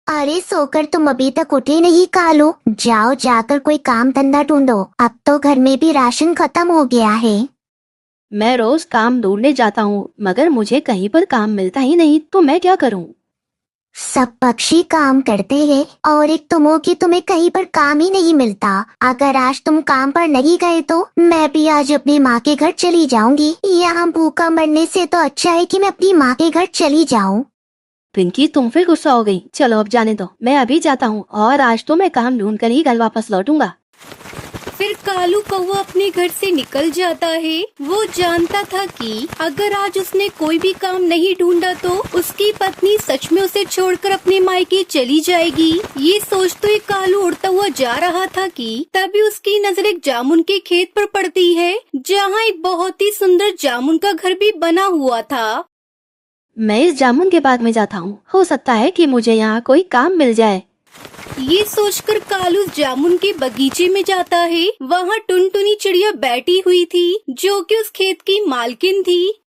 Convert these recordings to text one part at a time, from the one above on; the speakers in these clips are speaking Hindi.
अरे सोकर तुम अभी तक उठे नहीं कालू। जाओ जाकर कोई काम धंधा ढूंढो, अब तो घर में भी राशन खत्म हो गया है। मैं रोज काम ढूंढने जाता हूँ मगर मुझे कहीं पर काम मिलता ही नहीं, तो मैं क्या करूँ? सब पक्षी काम करते हैं और एक तुम हो कि तुम्हें कहीं पर काम ही नहीं मिलता। अगर आज तुम काम पर नहीं गए तो मैं भी आज अपनी माँ के घर चली जाऊंगी। यहाँ भूखा मरने से तो अच्छा है कि मैं अपनी माँ के घर चली जाऊं। पिंकी, तुम फिर गुस्सा हो गई। चलो अब जाने दो, मैं अभी जाता हूँ और आज तो मैं काम ढूंढ कर ही घर वापस लौटूंगा। फिर कालू कौवा अपने घर से निकल जाता है। वो जानता था कि अगर आज उसने कोई भी काम नहीं ढूंढा तो उसकी पत्नी सच में उसे छोड़कर अपने मायके चली जाएगी। ये सोचते हुए कालू उड़ता हुआ जा रहा था कि तभी उसकी नजर एक जामुन के खेत पर पड़ती है, जहाँ एक बहुत ही सुंदर जामुन का घर भी बना हुआ था। मैं इस जामुन के बाग में जाता हूँ, हो सकता है कि मुझे यहाँ कोई काम मिल जाए। ये सोचकर कालू जामुन के बगीचे में जाता है। वहाँ टुनटुनी चिड़िया बैठी हुई थी, जो कि उस खेत की मालकिन थी।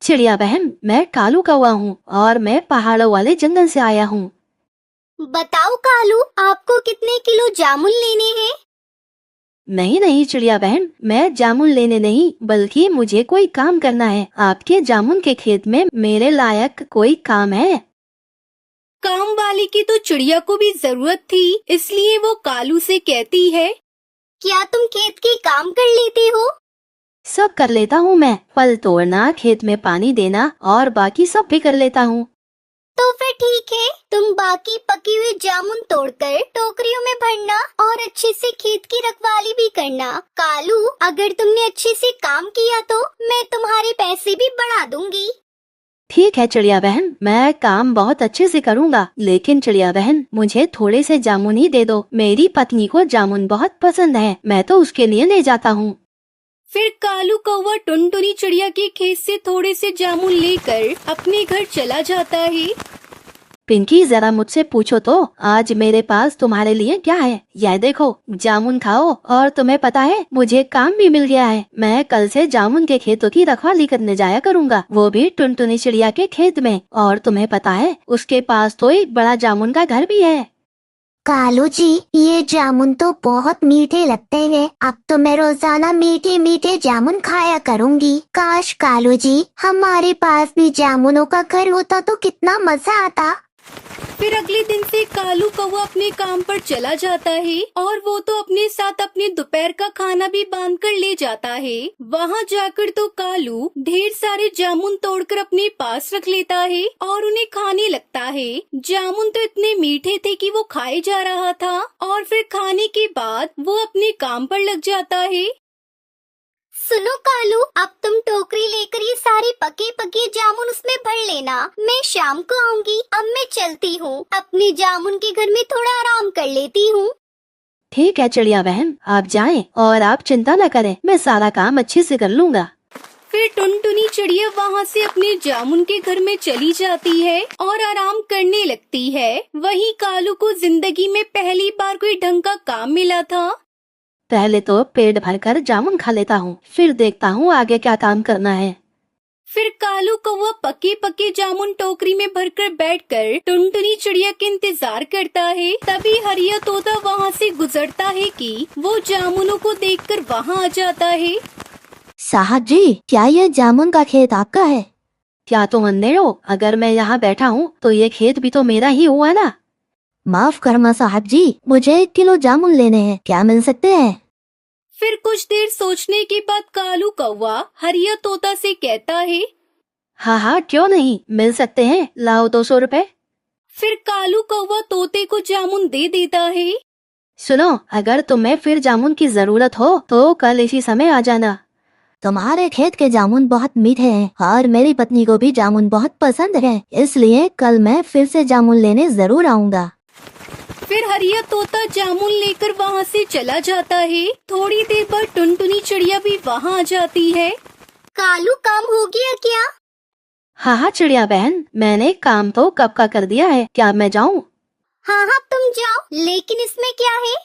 चिड़िया बहन, मैं कालू कौवा हूँ और मैं पहाड़ों वाले जंगल से आया हूँ। बताओ कालू, आपको कितने किलो जामुन लेने हैं? नहीं नहीं चिड़िया बहन, मैं जामुन लेने नहीं बल्कि मुझे कोई काम करना है। आपके जामुन के खेत में मेरे लायक कोई काम है? काम वाली की तो चिड़िया को भी जरूरत थी, इसलिए वो कालू से कहती है, क्या तुम खेत के काम कर लेते हो? सब कर लेता हूँ मैं, फल तोड़ना, खेत में पानी देना और बाकी सब भी कर लेता हूँ। तो फिर ठीक है, तुम बाकी पकी हुई जामुन तोड़कर टोकरियों में भरना और अच्छे से खेत की रखवाली भी करना। कालू, अगर तुमने अच्छे से काम किया तो मैं तुम्हारे पैसे भी बढ़ा दूंगी। ठीक है चिड़िया बहन, मैं काम बहुत अच्छे से करूँगा, लेकिन चिड़िया बहन मुझे थोड़े से जामुन ही दे दो। मेरी पत्नी को जामुन बहुत पसंद है, मैं तो उसके लिए ले जाता हूँ। फिर कालू कौवा टुनटुनी चिड़िया के खेत से थोड़े से जामुन लेकर अपने घर चला जाता है। पिंकी, जरा मुझसे पूछो तो आज मेरे पास तुम्हारे लिए क्या है। यह देखो, जामुन खाओ। और तुम्हें पता है मुझे काम भी मिल गया है। मैं कल से जामुन के खेतों की रखवाली करने जाया करूँगा, वो भी टुनटुनी चिड़िया के खेत में। और तुम्हें पता है उसके पास तो एक बड़ा जामुन का घर भी है। कालू जी, ये जामुन तो बहुत मीठे लगते हैं। अब तो मैं रोजाना मीठे मीठे जामुन खाया करूंगी। काश कालू जी हमारे पास भी जामुनों का घर होता तो कितना मजा आता। फिर अगले दिन से कालू कौवा अपने काम पर चला जाता है और वो तो अपने साथ अपने दोपहर का खाना भी बांध कर ले जाता है। वहाँ जाकर तो कालू ढेर सारे जामुन तोड़कर अपने पास रख लेता है और उन्हें खाने लगता है। जामुन तो इतने मीठे थे कि वो खाए जा रहा था और फिर खाने के बाद वो अपने काम पर लग जाता है। सुनो कालू, अब तुम टोकरी लेकर ये सारे पके पके जामुन उसमें भर लेना। मैं शाम को आऊंगी। अब मैं चलती हूँ, अपने जामुन के घर में थोड़ा आराम कर लेती हूँ। ठीक है चिड़िया बहन, आप जाएं और आप चिंता न करें, मैं सारा काम अच्छे से कर लूँगा। फिर टुनटुनी चिड़िया वहाँ से अपने जामुन के घर में चली जाती है और आराम करने लगती है। वहीं कालू को जिंदगी में पहली बार कोई ढंग का काम मिला था। पहले तो पेट भरकर जामुन खा लेता हूँ, फिर देखता हूँ आगे क्या काम करना है। फिर कालू कौवा पके पके जामुन टोकरी में भरकर बैठकर टुनटुनी चिड़िया के इंतजार करता है। तभी हरिया तोता वहाँ से गुजरता है कि वो जामुनों को देखकर वहाँ आ जाता है। साहब जी, क्या ये जामुन का खेत आपका है? क्या तुम अंधे हो? अगर मैं यहाँ बैठा हूँ तो ये खेत भी तो मेरा ही हुआ ना। माफ करना साहब जी, मुझे 1 किलो जामुन लेने हैं, क्या मिल सकते हैं? फिर कुछ देर सोचने के बाद कालू कौवा हरिया तोता से कहता है, हाँ हाँ क्यों नहीं, मिल सकते हैं, लाओ 200 रुपए। फिर कालू कौवा तोते को जामुन दे देता है। सुनो, अगर तुम्हें फिर जामुन की जरूरत हो तो कल इसी समय आ जाना। तुम्हारे खेत के जामुन बहुत मीठे हैं और मेरी पत्नी को भी जामुन बहुत पसंद है, इसलिए कल मैं फिर से जामुन लेने जरूर आऊँगा। फिर हरिया तोता जामुन लेकर वहाँ से चला जाता है। थोड़ी देर बाद टुनटुनी चिड़िया भी वहाँ आ जाती है। कालू, काम हो गया क्या? हाँ हाँ चिड़िया बहन, मैंने काम तो कब का कर दिया है, क्या मैं जाऊँ? हाँ हाँ तुम जाओ, लेकिन इसमें क्या है?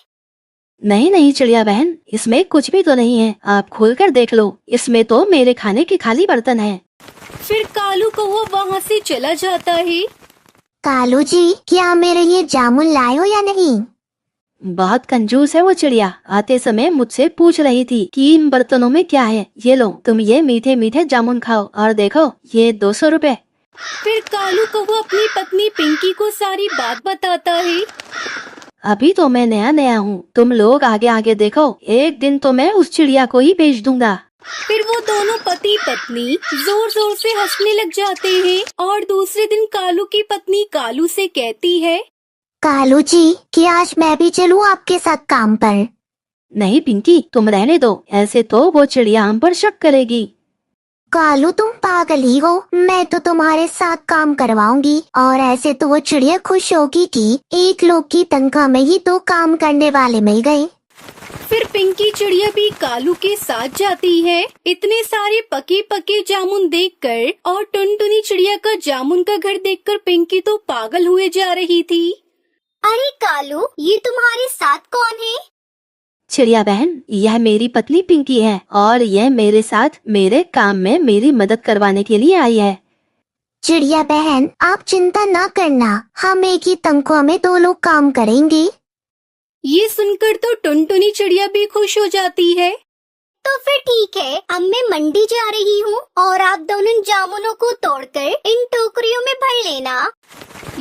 नहीं नहीं चिड़िया बहन, इसमें कुछ भी तो नहीं है, आप खोल कर देख लो, इसमें तो मेरे खाने के खाली बर्तन हैं। फिर कालू कौवा वहाँ से चला जाता है। कालू जी, क्या मेरे लिए जामुन लाए हो या नहीं? बहुत कंजूस है वो चिड़िया। आते समय मुझसे पूछ रही थी कि इन बर्तनों में क्या है। ये लो, तुम ये मीठे मीठे जामुन खाओ, और देखो ये 200 रुपए। फिर कालू कौवा अपनी पत्नी पिंकी को सारी बात बताता है। अभी तो मैं नया नया हूँ, तुम लोग आगे आगे देखो, एक दिन तो मैं उस चिड़िया को ही बेच दूंगा। फिर वो दोनों पति पत्नी जोर जोर से हंसने लग जाते हैं और दूसरे दिन कालू की पत्नी कालू से कहती है, कालू जी, क्या आज मैं भी चलूं आपके साथ काम पर? नहीं पिंकी, तुम रहने दो, ऐसे तो वो चिड़िया हम पर शक करेगी। कालू तुम पागल ही हो, मैं तो तुम्हारे साथ काम करवाऊंगी और ऐसे तो वो चिड़िया खुश होगी कि 1 लोग की तनख्वाह में ही 2 काम करने वाले मिल गए। फिर पिंकी चिड़िया भी कालू के साथ जाती है। इतने सारे पके पके जामुन देखकर और टुनटुनी चिड़िया का जामुन का घर देखकर पिंकी तो पागल हुए जा रही थी। अरे कालू, ये तुम्हारे साथ कौन है? चिड़िया बहन, यह मेरी पत्नी पिंकी है और यह मेरे साथ मेरे काम में मेरी मदद करवाने के लिए आई है। चिड़िया बहन, आप चिंता ना करना, हम एक ही तनख्वाह में 2 लोग काम करेंगे। ये सुनकर तो टुनटुनी चिड़िया भी खुश हो जाती है। तो फिर ठीक है, अब मैं मंडी जा रही हूँ और आप दोनों जामुनों को तोड़कर इन टोकरियों में भर लेना।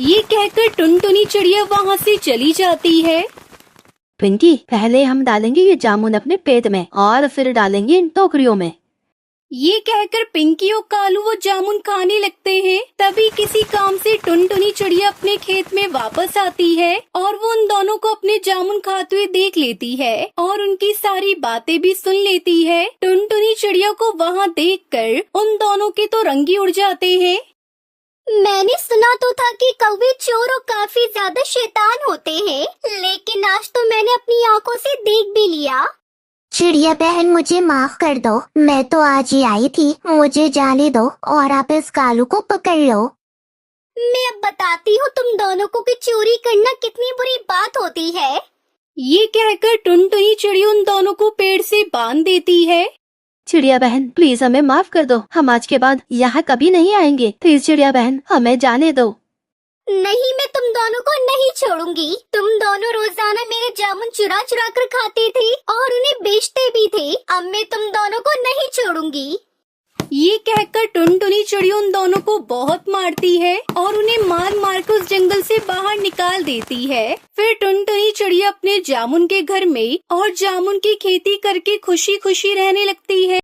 ये कहकर टुनटुनी चिड़िया वहाँ से चली जाती है। पिंकी, पहले हम डालेंगे ये जामुन अपने पेट में और फिर डालेंगे इन टोकरियों में। ये कहकर पिंकी और कालू वो जामुन खाने लगते हैं। तभी किसी काम से टुनटुनी चिड़िया अपने खेत में वापस आती है और वो उन दोनों को अपने जामुन खाते हुए देख लेती है और उनकी सारी बातें भी सुन लेती है। टुनटुनी चिड़िया को वहाँ देखकर उन दोनों के तो रंग ही उड़ जाते हैं। मैंने सुना तो था कि कौवे चोर और काफी ज्यादा शैतान होते हैं, लेकिन आज तो मैंने अपनी आंखों से देख भी लिया। चिड़िया बहन, मुझे माफ कर दो, मैं तो आज ही आई थी, मुझे जाने दो और आप इस कालू को पकड़ लो। मैं अब बताती हूँ तुम दोनों को कि चोरी करना कितनी बुरी बात होती है। ये कहकर टुनटुनी चिड़िया उन दोनों को पेड़ से बांध देती है। चिड़िया बहन, प्लीज हमें माफ कर दो, हम आज के बाद यहाँ कभी नहीं आएंगे। प्लीज चिड़िया बहन, हमें जाने दो। नहीं, मैं तुम दोनों को नहीं छोड़ूंगी। तुम दोनों रोजाना मेरे जामुन चुरा चुरा कर खाते थे और उन्हें बेचते भी थे। अब मैं तुम दोनों को नहीं छोड़ूंगी। ये कहकर टुनटुनी चिड़िया उन दोनों को बहुत मारती है और उन्हें मार मार कर उस जंगल से बाहर निकाल देती है। फिर टुनटुनी चिड़िया अपने जामुन के घर में और जामुन की खेती करके खुशी खुशी रहने लगती है।